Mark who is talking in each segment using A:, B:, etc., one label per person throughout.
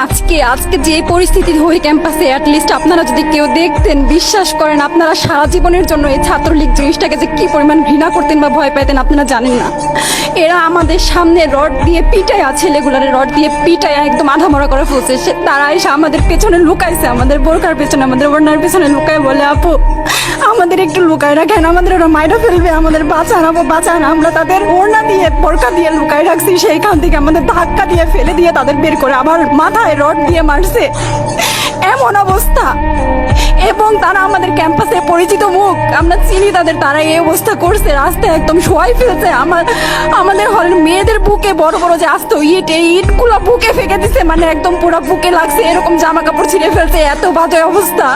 A: আজকে আজকে যে পরিস্থিতি হয়ে ক্যাম্পাসে অ্যাটলিস্ট আপনারা যদি কেউ দেখতেন, বিশ্বাস করেন আপনারা সারা জীবনের জন্য এই ছাত্রলীগ জিনিসটাকে যে কি পরিমাণ ঘৃণা করতেন বা ভয় পাইতেন আপনারা জানেন না। এরা আমাদের সামনে রড দিয়ে পিটায়া, ছেলেগুলারে রড দিয়ে পিটায়া একদম আধা মরা করে ফেলছে। তারা এসে আমাদের পেছনে লুকাইছে, আমাদের বোরকার পেছনে, আমাদের ওড়নার পেছনে লুকায় বলে, আপু আমাদের একটু লুকায় রাখেন, আমাদের ওরা মাইরা ফেলবে, আমাদের বাঁচান আপু বাঁচান। আমরা তাদের ওড়না দিয়ে বোরকা দিয়ে লুকায় রাখছি, সেইখান থেকে আমাদের ধাক্কা দিয়ে ফেলে দিয়ে তাদের বের করে আবার মাথায় রড দিয়ে মারছে। এমন অবস্থা। এবং তারা আমাদের ক্যাম্পাসে পরিচিত মুখ, আমরা চিনি তাদের, তারা এই অবস্থা করছে, রাস্তায় একদম শোয়াই ফেলছে। আমাদের হলের মেয়েদের বুকে বড় বড় যে আসতো ইট, এই ইটগুলো বুকে ফেঁকে দিছে, মানে একদম পুরো বুকে লাগছে, এরকম জামা কাপড় ছিঁড়ে ফেলছে, এত বাজে অবস্থা।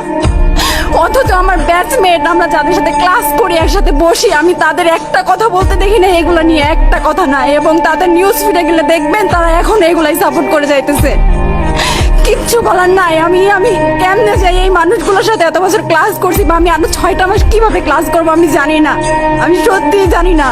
A: অথচ আমার ব্যাচমেট, আমরা যাদের সাথে ক্লাস করি, একসাথে বসি, আমি তাদের একটা কথা বলতে দেখি না এগুলো নিয়ে, একটা কথা না। এবং তাদের নিউজ ফিডে গেলে দেখবেন তারা এখন এগুলাই সাপোর্ট করে যাইতেছে। কিচ্ছু বলার নাই। আমি কেমনে যাই এই মানুষগুলোর সাথে, এত বছর ক্লাস করছি, বা আমি আরো 6টা মাস কিভাবে ক্লাস করবো আমি জানি না, আমি সত্যিই জানি না।